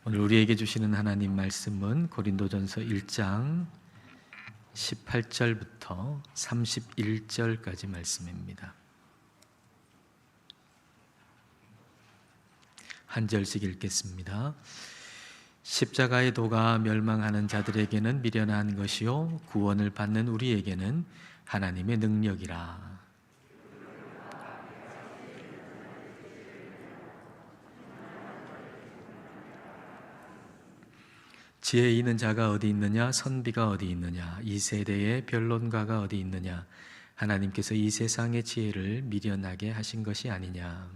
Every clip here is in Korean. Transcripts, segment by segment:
오늘 우리에게 주시는 하나님 말씀은 고린도전서 1장 18절부터 31절까지 말씀입니다. 한 절씩 읽겠습니다. 십자가의 도가 멸망하는 자들에게는 미련한 것이요 구원을 받는 우리에게는 하나님의 능력이라. 지혜 있는 자가 어디 있느냐? 선비가 어디 있느냐? 이 세대의 변론가가 어디 있느냐? 하나님께서 이 세상의 지혜를 미련하게 하신 것이 아니냐?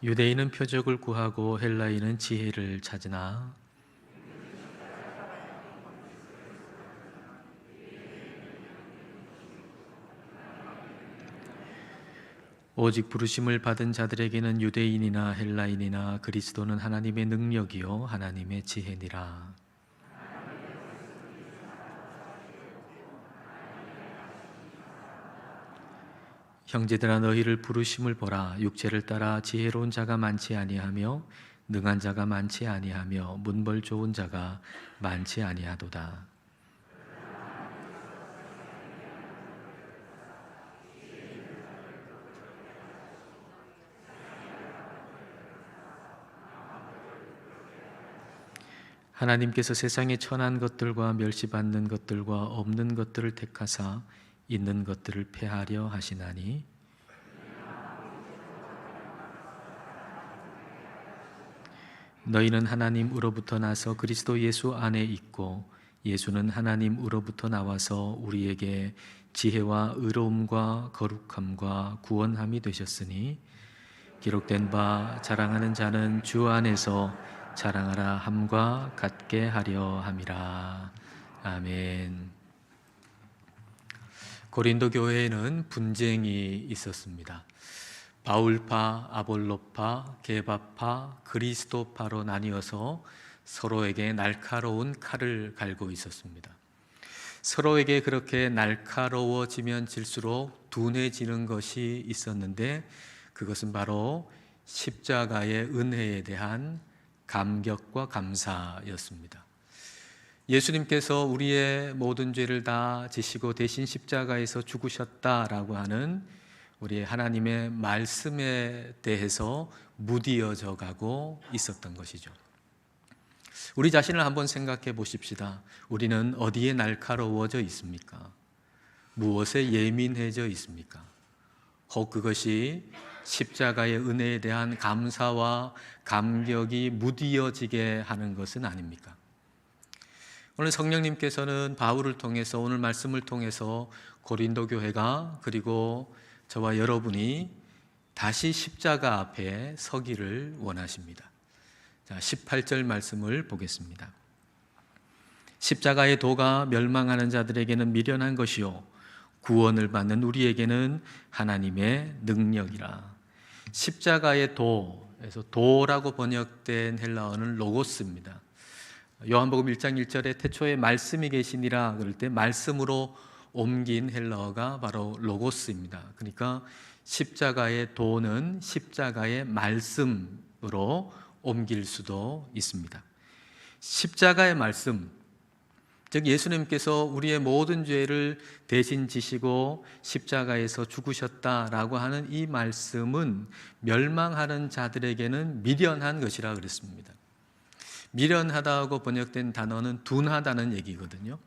유대인은 표적을 구하고 헬라인은 지혜를 찾으나 오직 부르심을 받은 자들에게는 유대인이나 헬라인이나 그리스도는 하나님의 능력이요 하나님의 지혜니라. 형제들아 너희를 부르심을 보라. 육체를 따라 지혜로운 자가 많지 아니하며 능한 자가 많지 아니하며 문벌 좋은 자가 많지 아니하도다. 하나님께서 세상에 천한 것들과 멸시받는 것들과 없는 것들을 택하사 있는 것들을 폐하려 하시나니 너희는 하나님으로부터 나서 그리스도 예수 안에 있고 예수는 하나님으로부터 나와서 우리에게 지혜와 의로움과 거룩함과 구원함이 되셨으니 기록된 바 자랑하는 자는 주 안에서 자랑하라 함과 같게 하려 함이라. 아멘. 고린도 교회에는 분쟁이 있었습니다. 바울파, 아볼로파, 게바파, 그리스도파로 나뉘어서 서로에게 날카로운 칼을 갈고 있었습니다. 서로에게 그렇게 날카로워지면 질수록 둔해지는 것이 있었는데 그것은 바로 십자가의 은혜에 대한 감격과 감사였습니다. 예수님께서 우리의 모든 죄를 다 지시고 대신 십자가에서 죽으셨다라고 하는 우리 하나님의 말씀에 대해서 무디어져 가고 있었던 것이죠. 우리 자신을 한번 생각해 보십시다. 우리는 어디에 날카로워져 있습니까? 무엇에 예민해져 있습니까? 혹 그것이 십자가의 은혜에 대한 감사와 감격이 무디어지게 하는 것은 아닙니까? 오늘 성령님께서는 바울을 통해서 오늘 말씀을 통해서 고린도 교회가 그리고 저와 여러분이 다시 십자가 앞에 서기를 원하십니다. 자, 18절 말씀을 보겠습니다. 십자가의 도가 멸망하는 자들에게는 미련한 것이요 구원을 받는 우리에게는 하나님의 능력이라. 십자가의 도에서 도라고 번역된 헬라어는 로고스입니다. 요한복음 1장 1절에 태초에 말씀이 계시니라 그럴 때 말씀으로 옮긴 헬라어가 바로 로고스입니다. 그러니까 십자가의 도는 십자가의 말씀으로 옮길 수도 있습니다. 십자가의 말씀, 즉 예수님께서 우리의 모든 죄를 대신 지시고 십자가에서 죽으셨다라고 하는 이 말씀은 멸망하는 자들에게는 미련한 것이라 그랬습니다. 미련하다고 번역된 단어는 둔하다는 얘기거든요.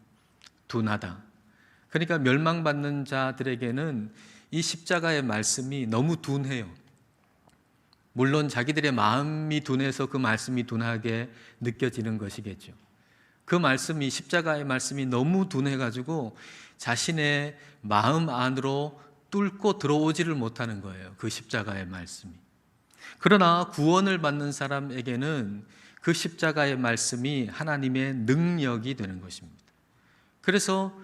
둔하다. 그러니까 멸망받는 자들에게는 이 십자가의 말씀이 너무 둔해요. 물론 자기들의 마음이 둔해서 그 말씀이 둔하게 느껴지는 것이겠죠. 그 말씀이 십자가의 말씀이 너무 둔해가지고 자신의 마음 안으로 뚫고 들어오지를 못하는 거예요. 그 십자가의 말씀이. 그러나 구원을 받는 사람에게는 그 십자가의 말씀이 하나님의 능력이 되는 것입니다. 그래서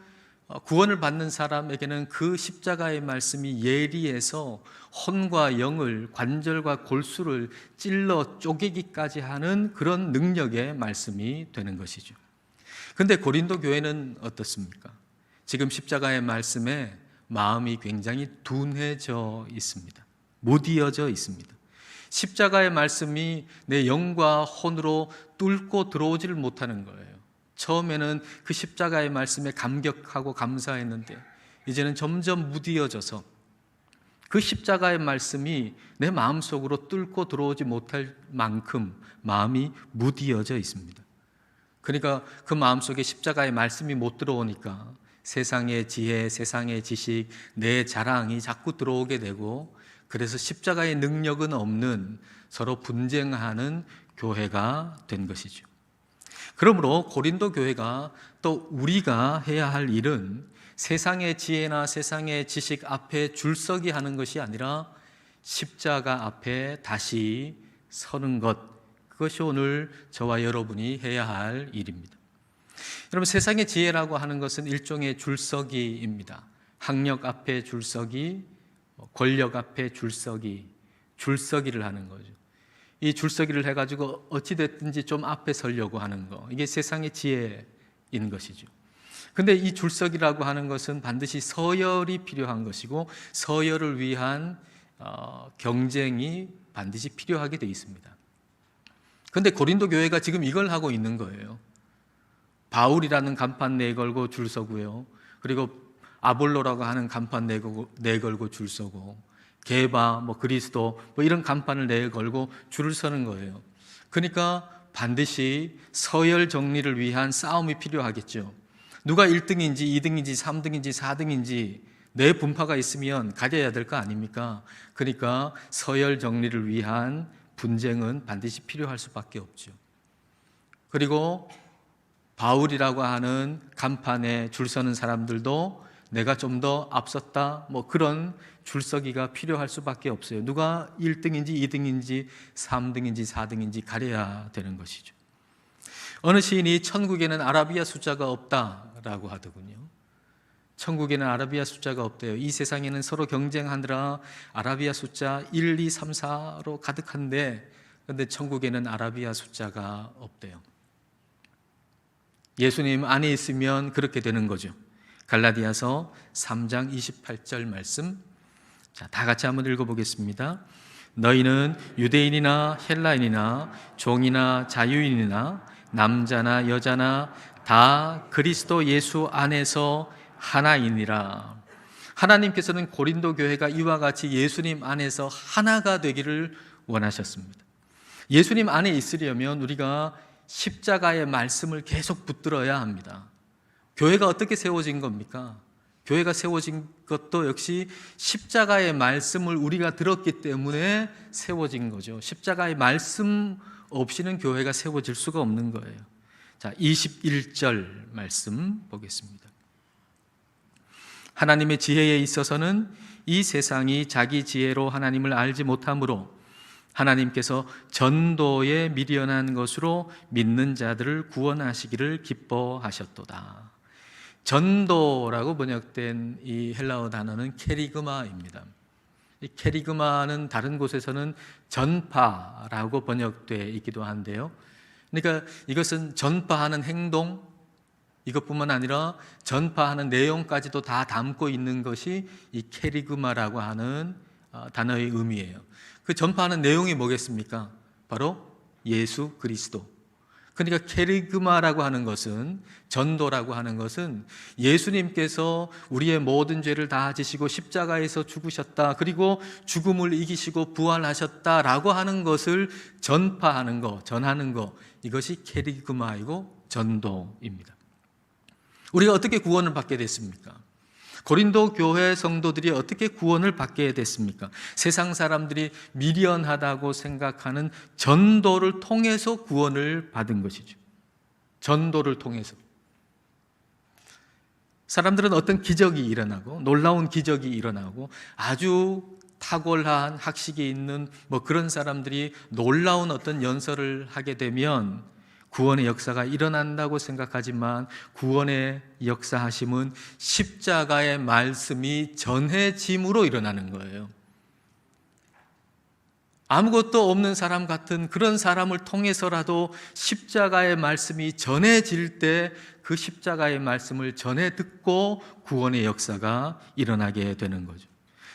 구원을 받는 사람에게는 그 십자가의 말씀이 예리해서 혼과 영을, 관절과 골수를 찔러 쪼개기까지 하는 그런 능력의 말씀이 되는 것이죠. 근데 고린도 교회는 어떻습니까? 지금 십자가의 말씀에 마음이 굉장히 둔해져 있습니다. 무디어져 있습니다. 십자가의 말씀이 내 영과 혼으로 뚫고 들어오지를 못하는 거예요. 처음에는 그 십자가의 말씀에 감격하고 감사했는데 이제는 점점 무디어져서 그 십자가의 말씀이 내 마음속으로 뚫고 들어오지 못할 만큼 마음이 무디어져 있습니다. 그러니까 그 마음속에 십자가의 말씀이 못 들어오니까 세상의 지혜, 세상의 지식, 내 자랑이 자꾸 들어오게 되고, 그래서 십자가의 능력은 없는 서로 분쟁하는 교회가 된 것이죠. 그러므로 고린도 교회가 또 우리가 해야 할 일은 세상의 지혜나 세상의 지식 앞에 줄서기 하는 것이 아니라 십자가 앞에 다시 서는 것, 그것이 오늘 저와 여러분이 해야 할 일입니다. 여러분, 세상의 지혜라고 하는 것은 일종의 줄서기입니다. 학력 앞에 줄서기, 권력 앞에 줄서기를 하는 거죠. 이 줄서기를 해가지고 어찌됐든지 좀 앞에 서려고 하는 거, 이게 세상의 지혜인 것이죠. 근데 이 줄서기라고 하는 것은 반드시 서열이 필요한 것이고 서열을 위한 경쟁이 반드시 필요하게 되어 있습니다. 근데 고린도 교회가 지금 이걸 하고 있는 거예요. 바울이라는 간판 내걸고 줄 서고요. 그리고 아볼로라고 하는 간판 내걸고 줄 서고, 게바, 그리스도 이런 간판을 내걸고 줄을 서는 거예요. 그러니까 반드시 서열 정리를 위한 싸움이 필요하겠죠. 누가 1등인지 2등인지 3등인지 4등인지 내 분파가 있으면 가져야 될 거 아닙니까? 그러니까 서열 정리를 위한 분쟁은 반드시 필요할 수밖에 없죠. 그리고 바울이라고 하는 간판에 줄 서는 사람들도 내가 좀 더 앞섰다, 그런 줄서기가 필요할 수밖에 없어요. 누가 1등인지 2등인지 3등인지 4등인지 가려야 되는 것이죠. 어느 시인이 천국에는 아라비아 숫자가 없다라고 하더군요. 천국에는 아라비아 숫자가 없대요. 이 세상에는 서로 경쟁하느라 아라비아 숫자 1, 2, 3, 4로 가득한데, 그런데 천국에는 아라비아 숫자가 없대요. 예수님 안에 있으면 그렇게 되는 거죠. 갈라디아서 3장 28절 말씀, 다 같이 한번 읽어보겠습니다. 너희는 유대인이나 헬라인이나 종이나 자유인이나 남자나 여자나 다 그리스도 예수 안에서 하나이니라. 하나님께서는 고린도 교회가 이와 같이 예수님 안에서 하나가 되기를 원하셨습니다. 예수님 안에 있으려면 우리가 십자가의 말씀을 계속 붙들어야 합니다. 교회가 어떻게 세워진 겁니까? 교회가 세워진 것도 역시 십자가의 말씀을 우리가 들었기 때문에 세워진 거죠. 십자가의 말씀 없이는 교회가 세워질 수가 없는 거예요. 자, 21절 말씀 보겠습니다. 하나님의 지혜에 있어서는 이 세상이 자기 지혜로 하나님을 알지 못하므로 하나님께서 전도에 미련한 것으로 믿는 자들을 구원하시기를 기뻐하셨도다. 전도라고 번역된 이 헬라어 단어는 케리그마입니다. 이 케리그마는 다른 곳에서는 전파라고 번역되어 있기도 한데요. 그러니까 이것은 전파하는 행동, 이것뿐만 아니라 전파하는 내용까지도 다 담고 있는 것이 이 케리그마라고 하는 단어의 의미예요. 그 전파하는 내용이 뭐겠습니까? 바로 예수 그리스도. 그러니까 케리그마라고 하는 것은, 전도라고 하는 것은 예수님께서 우리의 모든 죄를 다 지시고 십자가에서 죽으셨다, 그리고 죽음을 이기시고 부활하셨다라고 하는 것을 전파하는 것, 전하는 것, 이것이 케리그마이고 전도입니다. 우리가 어떻게 구원을 받게 됐습니까? 고린도 교회 성도들이 어떻게 구원을 받게 됐습니까? 세상 사람들이 미련하다고 생각하는 전도를 통해서 구원을 받은 것이죠. 전도를 통해서. 사람들은 어떤 기적이 일어나고, 놀라운 기적이 일어나고, 아주 탁월한 학식이 있는 그런 사람들이 놀라운 어떤 연설을 하게 되면 구원의 역사가 일어난다고 생각하지만, 구원의 역사하심은 십자가의 말씀이 전해짐으로 일어나는 거예요. 아무것도 없는 사람 같은 그런 사람을 통해서라도 십자가의 말씀이 전해질 때 그 십자가의 말씀을 전해 듣고 구원의 역사가 일어나게 되는 거죠.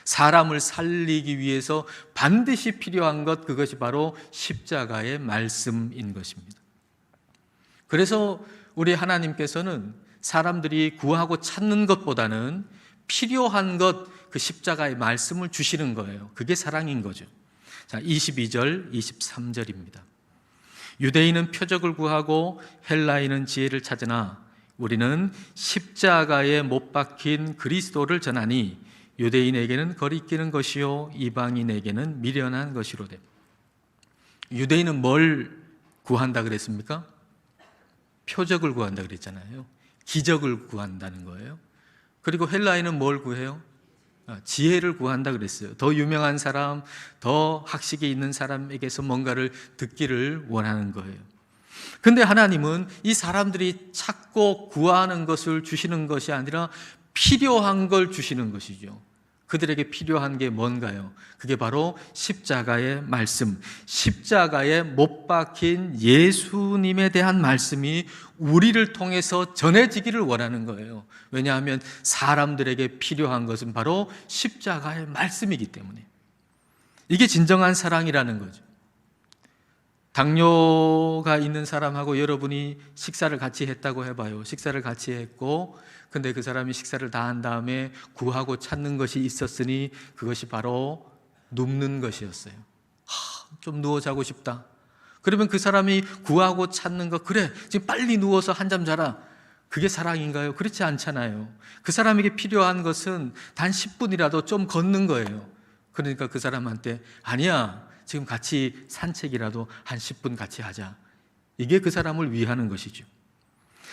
사람을 살리기 위해서 반드시 필요한 것, 그것이 바로 십자가의 말씀인 것입니다. 그래서 우리 하나님께서는 사람들이 구하고 찾는 것보다는 필요한 것, 그 십자가의 말씀을 주시는 거예요. 그게 사랑인 거죠. 자, 22절, 23절입니다. 유대인은 표적을 구하고 헬라인은 지혜를 찾으나 우리는 십자가에 못 박힌 그리스도를 전하니 유대인에게는 거리끼는 것이요 이방인에게는 미련한 것이로되. 유대인은 뭘 구한다 그랬습니까? 표적을 구한다 그랬잖아요. 기적을 구한다는 거예요. 그리고 헬라인은 뭘 구해요? 지혜를 구한다 그랬어요. 더 유명한 사람, 더 학식이 있는 사람에게서 뭔가를 듣기를 원하는 거예요. 근데 하나님은 이 사람들이 찾고 구하는 것을 주시는 것이 아니라 필요한 걸 주시는 것이죠. 그들에게 필요한 게 뭔가요? 그게 바로 십자가의 말씀, 십자가에 못 박힌 예수님에 대한 말씀이 우리를 통해서 전해지기를 원하는 거예요. 왜냐하면 사람들에게 필요한 것은 바로 십자가의 말씀이기 때문에. 이게 진정한 사랑이라는 거죠. 당뇨가 있는 사람하고 여러분이 식사를 같이 했다고 해봐요. 식사를 같이 했고, 근데 그 사람이 식사를 다 한 다음에 구하고 찾는 것이 있었으니 그것이 바로 눕는 것이었어요. 좀 누워 자고 싶다. 그러면 그 사람이 구하고 찾는 것, 그래, 지금 빨리 누워서 한잠 자라. 그게 사랑인가요? 그렇지 않잖아요. 그 사람에게 필요한 것은 단 10분이라도 좀 걷는 거예요. 그러니까 그 사람한테 아니야, 지금 같이 산책이라도 한 10분 같이 하자. 이게 그 사람을 위하는 것이죠.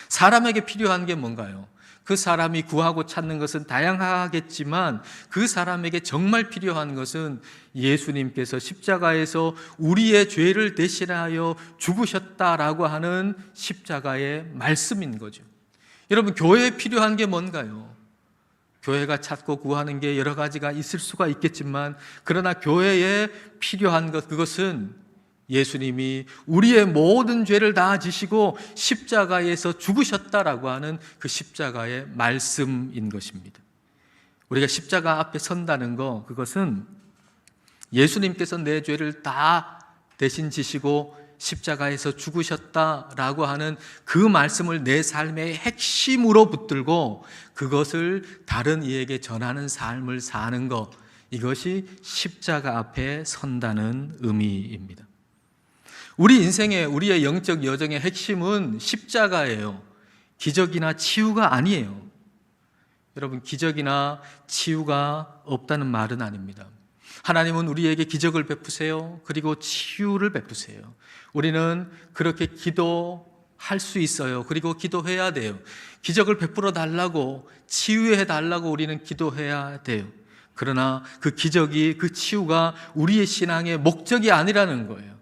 사람에게 필요한 게 뭔가요? 그 사람이 구하고 찾는 것은 다양하겠지만 그 사람에게 정말 필요한 것은 예수님께서 십자가에서 우리의 죄를 대신하여 죽으셨다라고 하는 십자가의 말씀인 거죠. 여러분, 교회에 필요한 게 뭔가요? 교회가 찾고 구하는 게 여러 가지가 있을 수가 있겠지만, 그러나 교회에 필요한 것, 그것은 예수님이 우리의 모든 죄를 다 지시고 십자가에서 죽으셨다라고 하는 그 십자가의 말씀인 것입니다. 우리가 십자가 앞에 선다는 거, 그것은 예수님께서 내 죄를 다 대신 지시고 십자가에서 죽으셨다라고 하는 그 말씀을 내 삶의 핵심으로 붙들고 그것을 다른 이에게 전하는 삶을 사는 것, 이것이 십자가 앞에 선다는 의미입니다. 우리 인생의, 우리의 영적 여정의 핵심은 십자가예요. 기적이나 치유가 아니에요. 여러분, 기적이나 치유가 없다는 말은 아닙니다. 하나님은 우리에게 기적을 베푸세요. 그리고 치유를 베푸세요. 우리는 그렇게 기도할 수 있어요. 그리고 기도해야 돼요. 기적을 베풀어 달라고, 치유해 달라고 우리는 기도해야 돼요. 그러나 그 기적이, 그 치유가 우리의 신앙의 목적이 아니라는 거예요.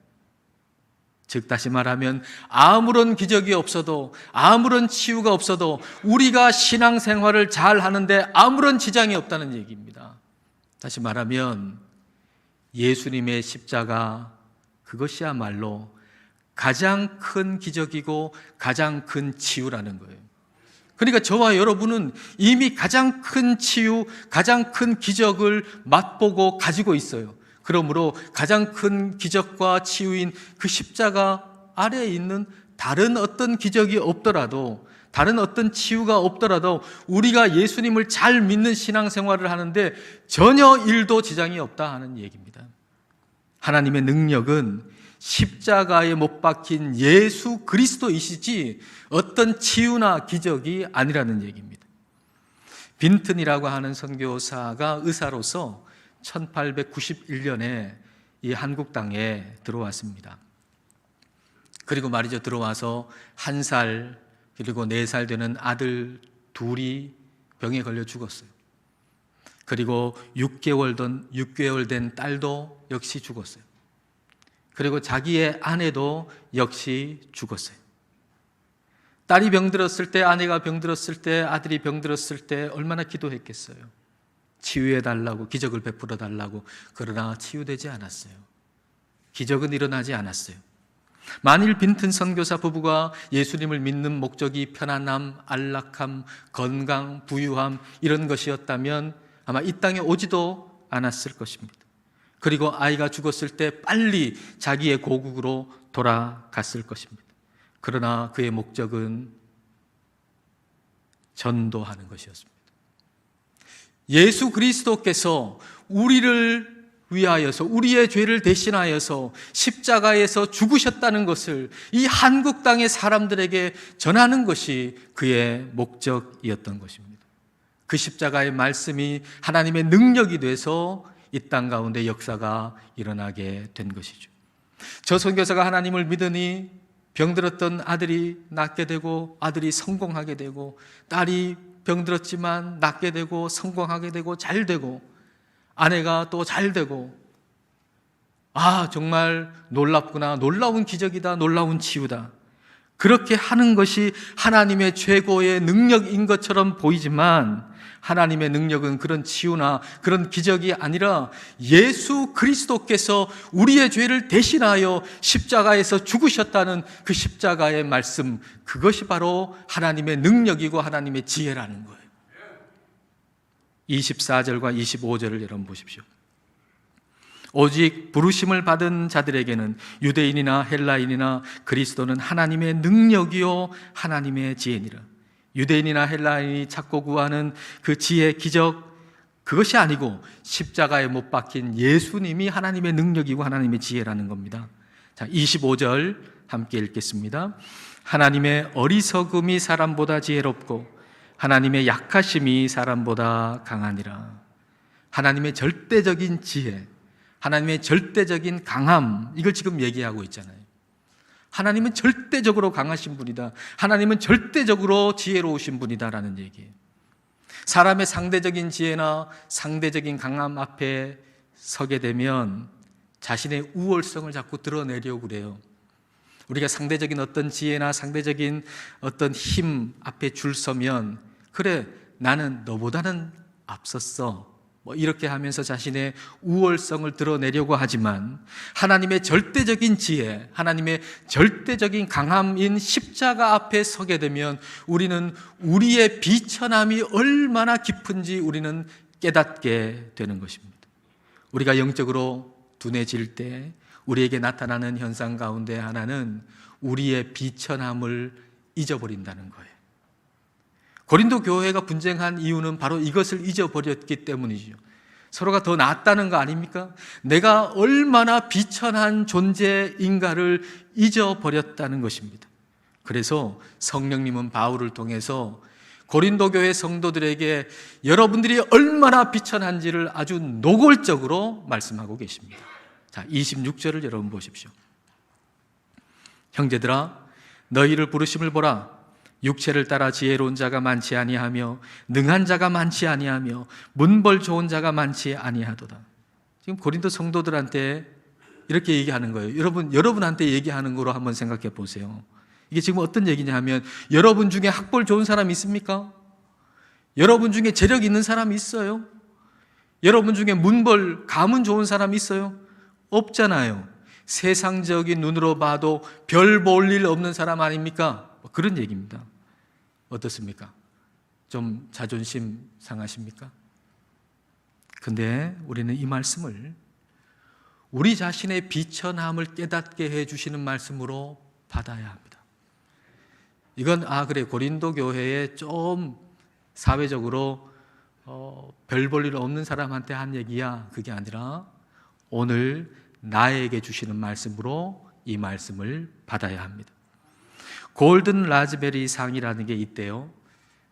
즉 다시 말하면 아무런 기적이 없어도, 아무런 치유가 없어도 우리가 신앙생활을 잘 하는데 아무런 지장이 없다는 얘기입니다. 다시 말하면 예수님의 십자가, 그것이야말로 가장 큰 기적이고 가장 큰 치유라는 거예요. 그러니까 저와 여러분은 이미 가장 큰 치유, 가장 큰 기적을 맛보고 가지고 있어요. 그러므로 가장 큰 기적과 치유인 그 십자가 아래에 있는 다른 어떤 기적이 없더라도, 다른 어떤 치유가 없더라도 우리가 예수님을 잘 믿는 신앙생활을 하는데 전혀 일도 지장이 없다 하는 얘기입니다. 하나님의 능력은 십자가에 못 박힌 예수 그리스도이시지 어떤 치유나 기적이 아니라는 얘기입니다. 빈튼이라고 하는 선교사가 의사로서 1891년에 이 한국 땅에 들어왔습니다. 그리고 말이죠, 들어와서 1살 그리고 4살 되는 아들 둘이 병에 걸려 죽었어요. 그리고 6개월 된 딸도 역시 죽었어요. 그리고 자기의 아내도 역시 죽었어요. 딸이 병들었을 때, 아내가 병들었을 때, 아들이 병들었을 때 얼마나 기도했겠어요. 치유해 달라고, 기적을 베풀어 달라고. 그러나 치유되지 않았어요. 기적은 일어나지 않았어요. 만일 빈튼 선교사 부부가 예수님을 믿는 목적이 편안함, 안락함, 건강, 부유함 이런 것이었다면 아마 이 땅에 오지도 않았을 것입니다. 그리고 아이가 죽었을 때 빨리 자기의 고국으로 돌아갔을 것입니다. 그러나 그의 목적은 전도하는 것이었습니다. 예수 그리스도께서 우리를 위하여서 우리의 죄를 대신하여서 십자가에서 죽으셨다는 것을 이 한국 땅의 사람들에게 전하는 것이 그의 목적이었던 것입니다. 그 십자가의 말씀이 하나님의 능력이 돼서 이 땅 가운데 역사가 일어나게 된 것이죠. 저 선교사가 하나님을 믿으니 병들었던 아들이 낫게 되고 아들이 성공하게 되고 딸이 병들었지만 낫게 되고 성공하게 되고 잘 되고 아내가 또 잘 되고 정말 놀랍구나, 놀라운 기적이다, 놀라운 치유다. 그렇게 하는 것이 하나님의 최고의 능력인 것처럼 보이지만 하나님의 능력은 그런 치유나 그런 기적이 아니라 예수 그리스도께서 우리의 죄를 대신하여 십자가에서 죽으셨다는 그 십자가의 말씀, 그것이 바로 하나님의 능력이고 하나님의 지혜라는 거예요. 24절과 25절을 여러분 보십시오. 오직 부르심을 받은 자들에게는 유대인이나 헬라인이나 그리스도는 하나님의 능력이요 하나님의 지혜니라. 유대인이나 헬라인이 찾고 구하는 그 지혜, 기적, 그것이 아니고 십자가에 못 박힌 예수님이 하나님의 능력이고 하나님의 지혜라는 겁니다. 자, 25절 함께 읽겠습니다. 하나님의 어리석음이 사람보다 지혜롭고 하나님의 약하심이 사람보다 강하니라. 하나님의 절대적인 지혜, 하나님의 절대적인 강함, 이걸 지금 얘기하고 있잖아요. 하나님은 절대적으로 강하신 분이다. 하나님은 절대적으로 지혜로우신 분이다라는 얘기예요. 사람의 상대적인 지혜나 상대적인 강함 앞에 서게 되면 자신의 우월성을 자꾸 드러내려고 그래요. 우리가 상대적인 어떤 지혜나 상대적인 어떤 힘 앞에 줄 서면 그래, 나는 너보다는 앞섰어, 이렇게 하면서 자신의 우월성을 드러내려고 하지만 하나님의 절대적인 지혜, 하나님의 절대적인 강함인 십자가 앞에 서게 되면 우리는 우리의 비천함이 얼마나 깊은지 우리는 깨닫게 되는 것입니다. 우리가 영적으로 둔해질 때 우리에게 나타나는 현상 가운데 하나는 우리의 비천함을 잊어버린다는 거예요. 고린도 교회가 분쟁한 이유는 바로 이것을 잊어버렸기 때문이죠. 서로가 더 낫다는 거 아닙니까? 내가 얼마나 비천한 존재인가를 잊어버렸다는 것입니다. 그래서 성령님은 바울을 통해서 고린도 교회 성도들에게 여러분들이 얼마나 비천한지를 아주 노골적으로 말씀하고 계십니다. 자, 26절을 여러분 보십시오. 형제들아, 너희를 부르심을 보라. 육체를 따라 지혜로운 자가 많지 아니하며 능한 자가 많지 아니하며 문벌 좋은 자가 많지 아니하도다. 지금 고린도 성도들한테 이렇게 얘기하는 거예요. 여러분한테 얘기하는 거로 한번 생각해 보세요. 이게 지금 어떤 얘기냐 하면 여러분 중에 학벌 좋은 사람 있습니까? 여러분 중에 재력 있는 사람 있어요? 여러분 중에 문벌, 가문 좋은 사람 있어요? 없잖아요. 세상적인 눈으로 봐도 별 볼 일 없는 사람 아닙니까? 그런 얘기입니다. 어떻습니까? 좀 자존심 상하십니까? 근데 우리는 이 말씀을 우리 자신의 비천함을 깨닫게 해주시는 말씀으로 받아야 합니다. 이건 그래, 고린도 교회에 좀 사회적으로 별 볼 일 없는 사람한테 한 얘기야, 그게 아니라 오늘 나에게 주시는 말씀으로 이 말씀을 받아야 합니다. 골든 라즈베리 상이라는 게 있대요.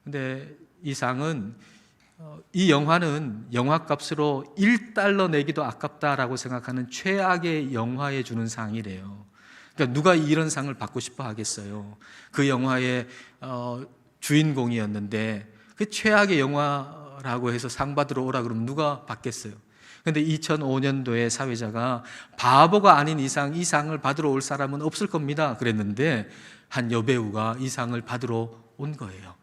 근데 이 상은 이 영화는 영화값으로 $1 내기도 아깝다라고 생각하는 최악의 영화에 주는 상이래요. 그러니까 누가 이런 상을 받고 싶어 하겠어요. 그 영화의 주인공이었는데 그 최악의 영화라고 해서 상 받으러 오라 그러면 누가 받겠어요. 그런데 2005년도에 사회자가 바보가 아닌 이상 이 상을 받으러 올 사람은 없을 겁니다 그랬는데 한 여배우가 이 상을 받으러 온 거예요.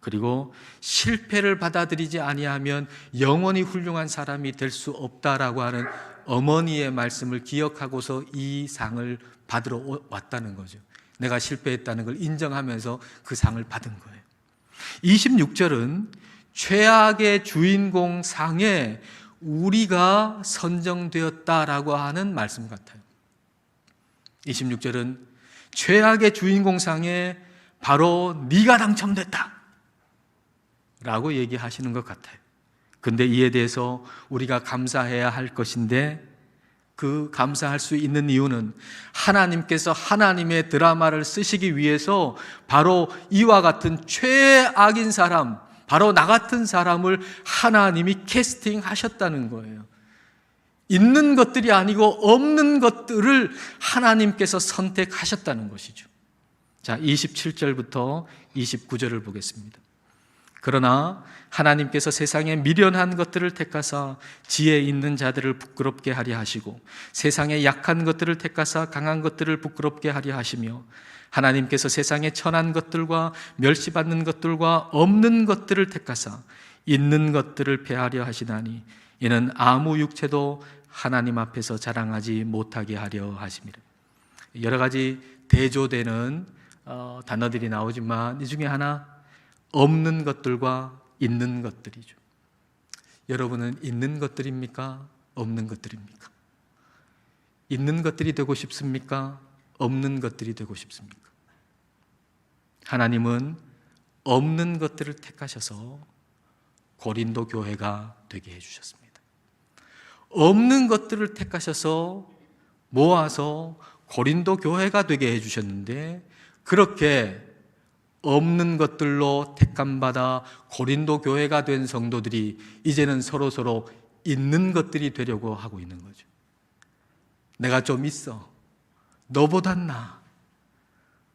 그리고 실패를 받아들이지 아니하면 영원히 훌륭한 사람이 될 수 없다라고 하는 어머니의 말씀을 기억하고서 이 상을 받으러 왔다는 거죠. 내가 실패했다는 걸 인정하면서 그 상을 받은 거예요. 26절은 최악의 주인공 상에 우리가 선정되었다라고 하는 말씀 같아요. 26절은 최악의 주인공 상에 바로 네가 당첨됐다 라고 얘기하시는 것 같아요. 근데 이에 대해서 우리가 감사해야 할 것인데, 그 감사할 수 있는 이유는 하나님께서 하나님의 드라마를 쓰시기 위해서 바로 이와 같은 최악인 사람, 바로 나 같은 사람을 하나님이 캐스팅하셨다는 거예요. 있는 것들이 아니고 없는 것들을 하나님께서 선택하셨다는 것이죠. 자, 27절부터 29절을 보겠습니다. 그러나 하나님께서 세상에 미련한 것들을 택하사 지혜 있는 자들을 부끄럽게 하려 하시고, 세상에 약한 것들을 택하사 강한 것들을 부끄럽게 하려 하시며, 하나님께서 세상에 천한 것들과 멸시받는 것들과 없는 것들을 택하사 있는 것들을 폐하려 하시나니, 이는 아무 육체도 하나님 앞에서 자랑하지 못하게 하려 하심이라. 여러 가지 대조되는 단어들이 나오지만 이 중에 하나, 없는 것들과 있는 것들이죠. 여러분은 있는 것들입니까? 없는 것들입니까? 있는 것들이 되고 싶습니까? 없는 것들이 되고 싶습니까? 하나님은 없는 것들을 택하셔서 고린도 교회가 되게 해주셨습니다. 없는 것들을 택하셔서 모아서 고린도 교회가 되게 해주셨는데, 그렇게 없는 것들로 택함받아 고린도 교회가 된 성도들이 이제는 서로 있는 것들이 되려고 하고 있는 거죠. 내가 좀 있어, 너보단 나,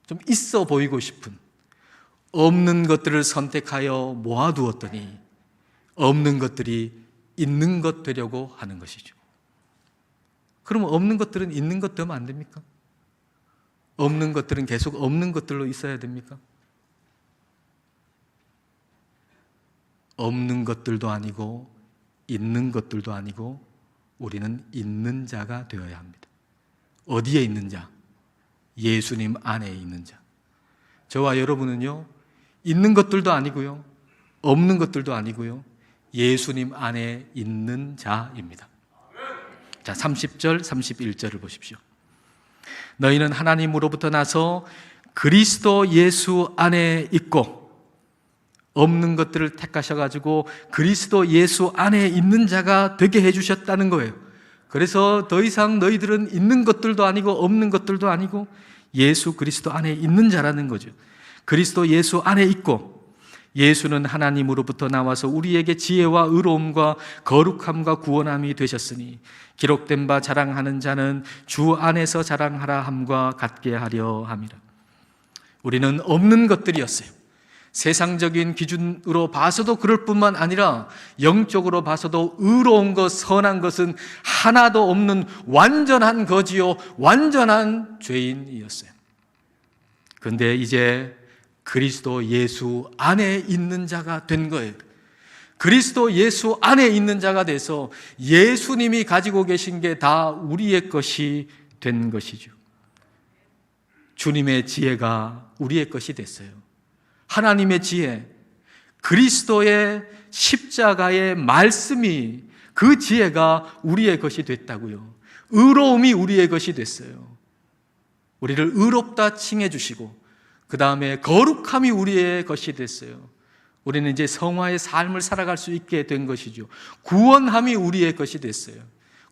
좀 있어 보이고 싶은 없는 것들을 선택하여 모아두었더니 없는 것들이 있는 것 되려고 하는 것이죠. 그러면 없는 것들은 있는 것 되면 안 됩니까? 없는 것들은 계속 없는 것들로 있어야 됩니까? 없는 것들도 아니고 있는 것들도 아니고 우리는 있는 자가 되어야 합니다. 어디에 있는 자? 예수님 안에 있는 자. 저와 여러분은요, 있는 것들도 아니고요, 없는 것들도 아니고요, 예수님 안에 있는 자입니다. 자, 30절, 31절을 보십시오. 너희는 하나님으로부터 나서 그리스도 예수 안에 있고, 없는 것들을 택하셔가지고 그리스도 예수 안에 있는 자가 되게 해주셨다는 거예요. 그래서 더 이상 너희들은 있는 것들도 아니고 없는 것들도 아니고 예수 그리스도 안에 있는 자라는 거죠. 그리스도 예수 안에 있고, 예수는 하나님으로부터 나와서 우리에게 지혜와 의로움과 거룩함과 구원함이 되셨으니 기록된 바 자랑하는 자는 주 안에서 자랑하라 함과 같게 하려 함이라. 우리는 없는 것들이었어요. 세상적인 기준으로 봐서도 그럴 뿐만 아니라 영적으로 봐서도 의로운 것, 선한 것은 하나도 없는 완전한 거지요, 완전한 죄인이었어요. 그런데 이제 그리스도 예수 안에 있는 자가 된 거예요. 그리스도 예수 안에 있는 자가 돼서 예수님이 가지고 계신 게 다 우리의 것이 된 것이죠. 주님의 지혜가 우리의 것이 됐어요. 하나님의 지혜, 그리스도의 십자가의 말씀이, 그 지혜가 우리의 것이 됐다고요. 의로움이 우리의 것이 됐어요. 우리를 의롭다 칭해 주시고, 그 다음에 거룩함이 우리의 것이 됐어요. 우리는 이제 성화의 삶을 살아갈 수 있게 된 것이죠. 구원함이 우리의 것이 됐어요.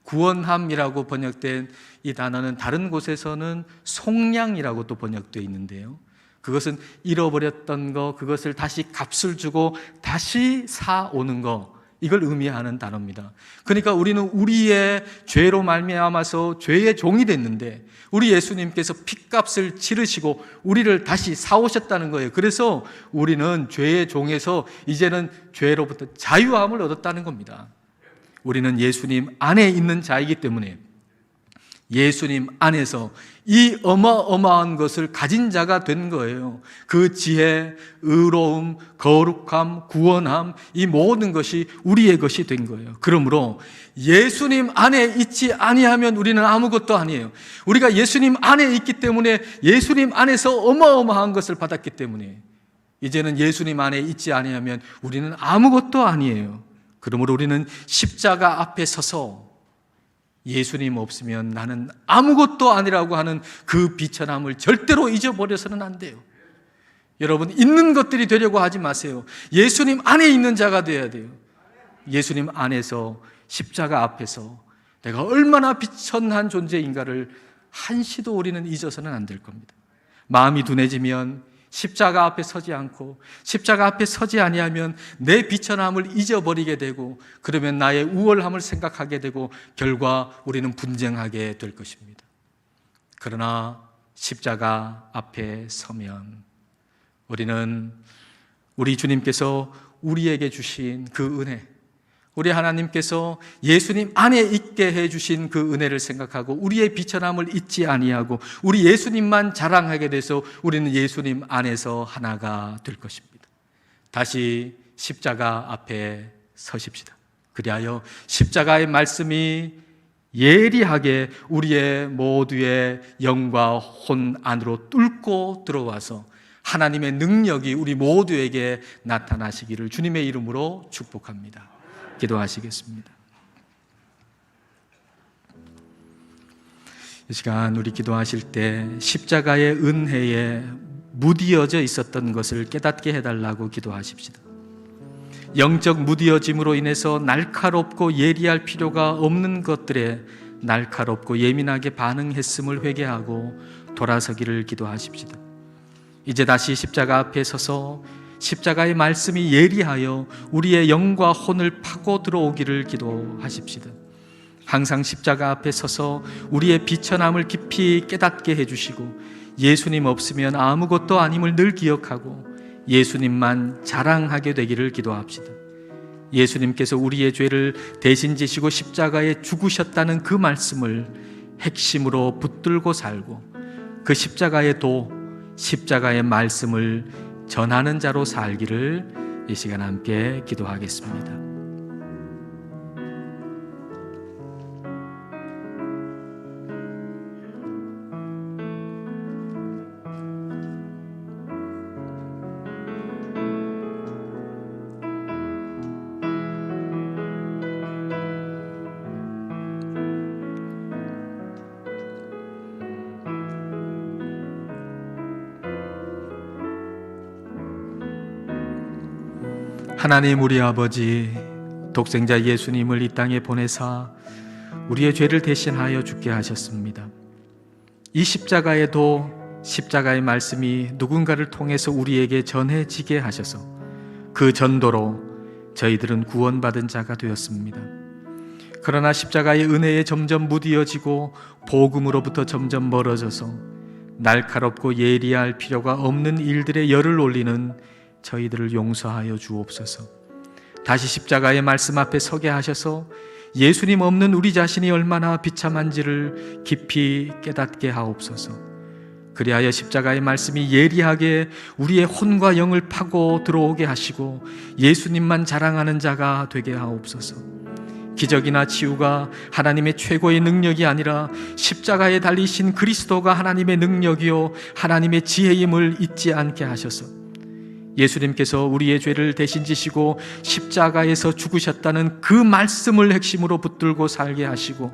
구원함이라고 번역된 이 단어는 다른 곳에서는 속량이라고 또 번역되어 있는데요, 그것은 잃어버렸던 거, 그것을 다시 값을 주고 다시 사오는 거, 이걸 의미하는 단어입니다. 그러니까 우리는 우리의 죄로 말미암아서 죄의 종이 됐는데 우리 예수님께서 핏값을 치르시고 우리를 다시 사오셨다는 거예요. 그래서 우리는 죄의 종에서 이제는 죄로부터 자유함을 얻었다는 겁니다. 우리는 예수님 안에 있는 자이기 때문에 예수님 안에서 이 어마어마한 것을 가진 자가 된 거예요. 그 지혜, 의로움, 거룩함, 구원함, 이 모든 것이 우리의 것이 된 거예요. 그러므로 예수님 안에 있지 아니하면 우리는 아무것도 아니에요. 우리가 예수님 안에 있기 때문에, 예수님 안에서 어마어마한 것을 받았기 때문에 이제는 예수님 안에 있지 아니하면 우리는 아무것도 아니에요. 그러므로 우리는 십자가 앞에 서서 예수님 없으면 나는 아무것도 아니라고 하는 그 비천함을 절대로 잊어버려서는 안 돼요. 여러분, 있는 것들이 되려고 하지 마세요. 예수님 안에 있는 자가 되어야 돼요. 예수님 안에서, 십자가 앞에서 내가 얼마나 비천한 존재인가를 한시도 우리는 잊어서는 안 될 겁니다. 마음이 둔해지면 십자가 앞에 서지 않고, 십자가 앞에 서지 아니하면 내 비천함을 잊어버리게 되고, 그러면 나의 우월함을 생각하게 되고 결과 우리는 분쟁하게 될 것입니다. 그러나 십자가 앞에 서면 우리는 우리 주님께서 우리에게 주신 그 은혜, 우리 하나님께서 예수님 안에 있게 해주신 그 은혜를 생각하고 우리의 비천함을 잊지 아니하고 우리 예수님만 자랑하게 돼서 우리는 예수님 안에서 하나가 될 것입니다. 다시 십자가 앞에 서십시다. 그리하여 십자가의 말씀이 예리하게 우리의 모두의 영과 혼 안으로 뚫고 들어와서 하나님의 능력이 우리 모두에게 나타나시기를 주님의 이름으로 축복합니다. 기도하시겠습니다. 이 시간 우리 기도하실 때 십자가의 은혜에 무디어져 있었던 것을 깨닫게 해달라고 기도하십시다. 영적 무디어짐으로 인해서 날카롭고 예리할 필요가 없는 것들에 날카롭고 예민하게 반응했음을 회개하고 돌아서기를 기도하십시다. 이제 다시 십자가 앞에 서서 십자가의 말씀이 예리하여 우리의 영과 혼을 파고 들어오기를 기도하십시다. 항상 십자가 앞에 서서 우리의 비천함을 깊이 깨닫게 해주시고 예수님 없으면 아무것도 아님을 늘 기억하고 예수님만 자랑하게 되기를 기도합시다. 예수님께서 우리의 죄를 대신 지시고 십자가에 죽으셨다는 그 말씀을 핵심으로 붙들고 살고 그 십자가의 도, 십자가의 말씀을 전하는 자로 살기를 이 시간 함께 기도하겠습니다. 하나님 우리 아버지, 독생자 예수님을 이 땅에 보내사 우리의 죄를 대신하여 죽게 하셨습니다. 이 십자가에도 십자가의 말씀이 누군가를 통해서 우리에게 전해지게 하셔서 그 전도로 저희들은 구원받은 자가 되었습니다. 그러나 십자가의 은혜에 점점 무디어지고 복음으로부터 점점 멀어져서 날카롭고 예리할 필요가 없는 일들에 열을 올리는 저희들을 용서하여 주옵소서. 다시 십자가의 말씀 앞에 서게 하셔서 예수님 없는 우리 자신이 얼마나 비참한지를 깊이 깨닫게 하옵소서. 그리하여 십자가의 말씀이 예리하게 우리의 혼과 영을 파고 들어오게 하시고 예수님만 자랑하는 자가 되게 하옵소서. 기적이나 치유가 하나님의 최고의 능력이 아니라 십자가에 달리신 그리스도가 하나님의 능력이요 하나님의 지혜임을 잊지 않게 하셔서 예수님께서 우리의 죄를 대신 지시고 십자가에서 죽으셨다는 그 말씀을 핵심으로 붙들고 살게 하시고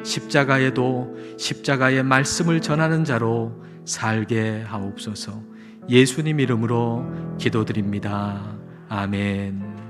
십자가에도 십자가의 말씀을 전하는 자로 살게 하옵소서. 예수님 이름으로 기도드립니다. 아멘.